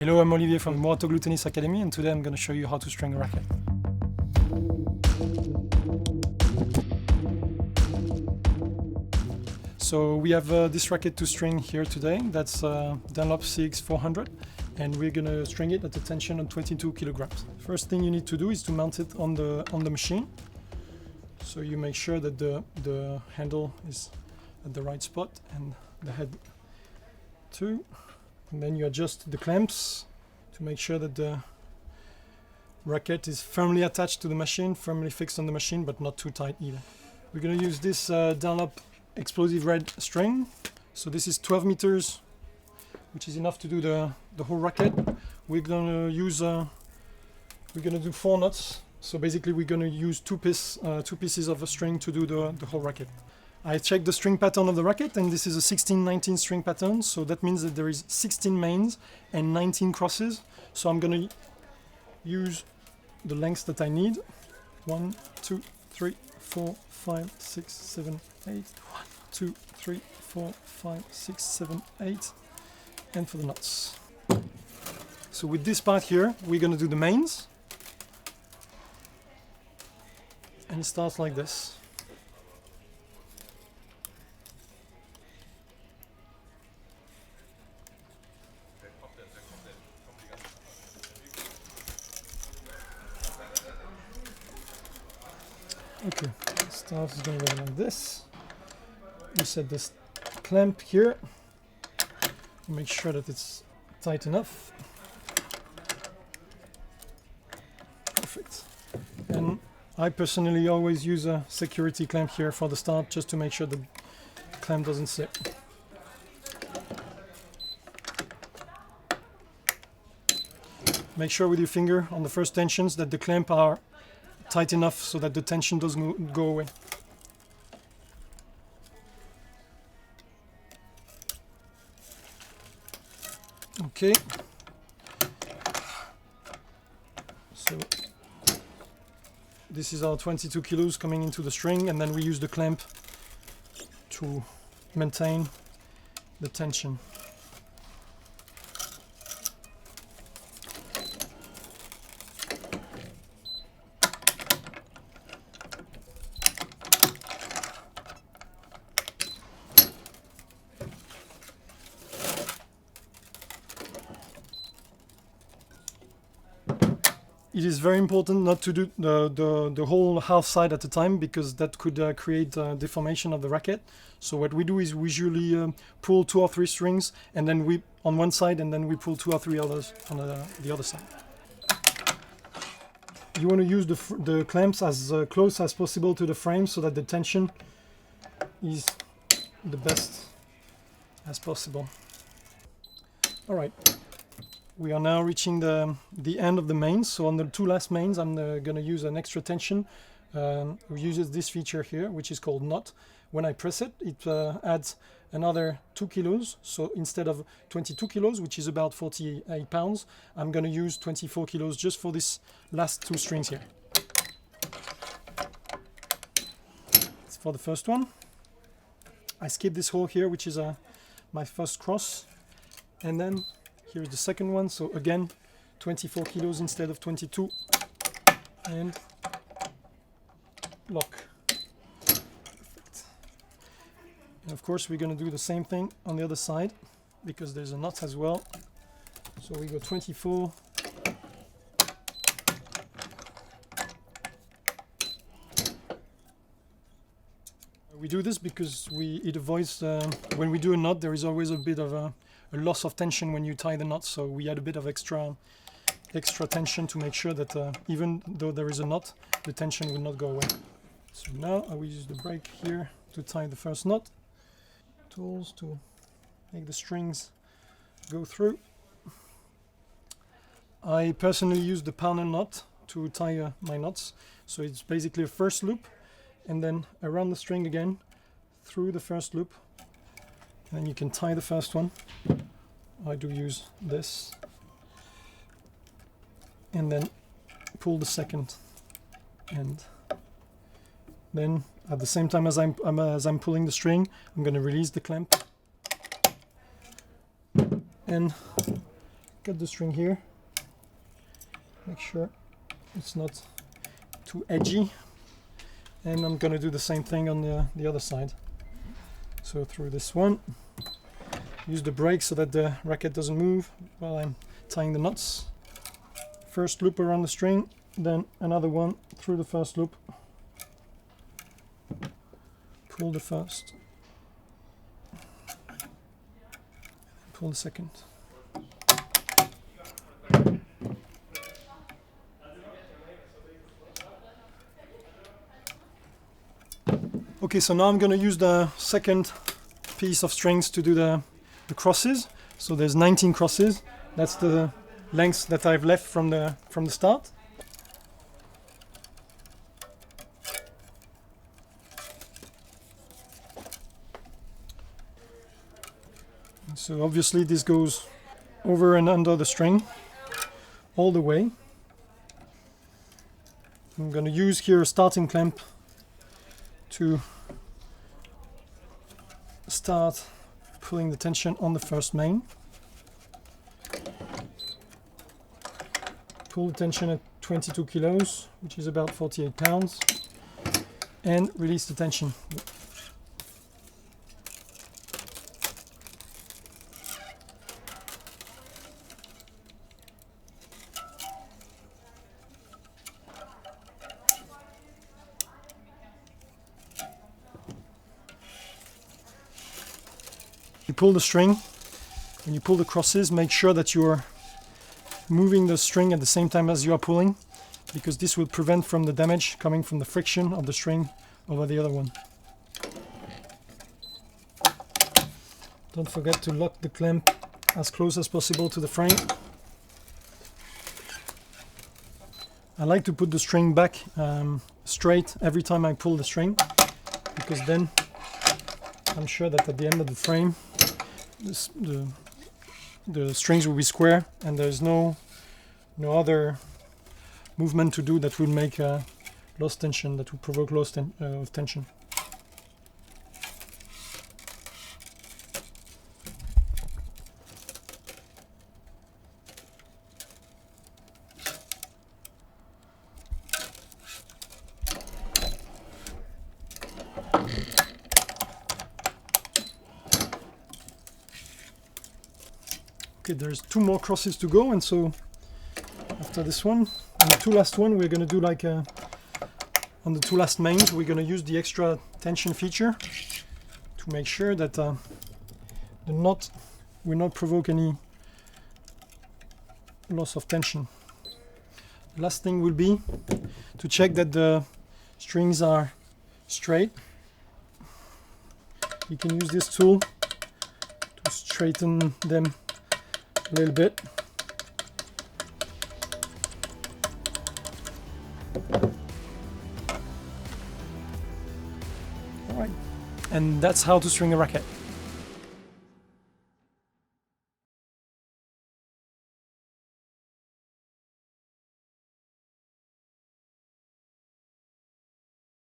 Hello, I'm Olivier from Mouratoglou Academy, and today I'm going to show you how to string a racket. So we have this racket to string here today. That's Dunlop CX400, and we're going to string it at a tension of 22 kilograms. First thing you need to do is to mount it on the machine. So you make sure that the handle is at the right spot and the head too. And then you adjust the clamps to make sure that the racket is firmly attached to the machine, firmly fixed on the machine, but not too tight either. We're going to use this Dunlop explosive red string. So this is 12 meters, which is enough to do the whole racket. We're going to do 4 knots. So basically we're going to use two pieces of a string to do the whole racket. I checked the string pattern of the racket, and this is a 16-19 string pattern, so that means that there is 16 mains and 19 crosses. So I'm going to use the lengths that I need. 1, 2, 3, 4, 5, 6, 7, 8. 1, 2, 3, 4, 5, 6, 7, 8. And for the knots. So with this part here, we're going to do the mains. And it starts like this. Okay, the start is going to go like this. You set this clamp here. Make sure that it's tight enough. Perfect. And I personally always use a security clamp here for the start, just to make sure the clamp doesn't slip. Make sure with your finger on the first tensions that the clamp are tight enough so that the tension doesn't go away. Okay. So this is our 22 kilos coming into the string, and then we use the clamp to maintain the tension. It is very important not to do the whole half side at a time, because that could create deformation of the racket. So what we do is we usually pull 2 or 3 strings, and then we on one side, and then we pull 2 or 3 others on the other side. You want to use the clamps as close as possible to the frame so that the tension is the best as possible. All right. We are now reaching the end of the mains. So on the 2 last mains, I'm going to use an extra tension. We use this feature here, which is called knot. When I press it, it adds another 2 kilos. So instead of 22 kilos, which is about 48 pounds, I'm going to use 24 kilos just for this last 2 strings here. It's for the first one. I skip this hole here, which is my first cross. And then here's the second one, so again 24 kilos instead of 22, and lock. Perfect. And of course we're going to do the same thing on the other side, because there's a knot as well. So we go 24, we do this because it avoids when we do a knot, there is always a bit of a loss of tension when you tie the knot, so we add a bit of extra tension to make sure that even though there is a knot, the tension will not go away. So now I will use the brake here to tie the first knot. Tools to make the strings go through. I personally use the Parnell knot to tie my knots. So it's basically a first loop, and then around the string again, through the first loop. And then you can tie the first one. I do use this. And then pull the second. And then at the same time as I'm pulling the string, I'm going to release the clamp and cut the string here. Make sure it's not too edgy. And I'm gonna do the same thing on the other side. So through this one, use the brake so that the racket doesn't move while I'm tying the knots. First loop around the string, then another one through the first loop. Pull the first, pull the second. Okay, so now I'm going to use the second piece of strings to do the crosses. So there's 19 crosses. That's the length that I've left from the start. So obviously this goes over and under the string all the way. I'm going to use here a starting clamp to start pulling the tension on the first main. Pull the tension at 22 kilos, which is about 48 pounds, and release the tension. You pull the string, when you pull the crosses, make sure that you are moving the string at the same time as you are pulling, because this will prevent from the damage coming from the friction of the string over the other one. Don't forget to lock the clamp as close as possible to the frame. I like to put the string back straight every time I pull the string, because then I'm sure that at the end of the frame the strings will be square and there's no other movement to do that will make loss tension, that will provoke loss of tension. Okay, there's 2 more crosses to go, and so after this one, and the 2 last one, we're going to do like on the 2 last mains, we're going to use the extra tension feature to make sure that the knot will not provoke any loss of tension. The last thing will be to check that the strings are straight. You can use this tool to straighten them a little bit. All right, and that's how to string a racket.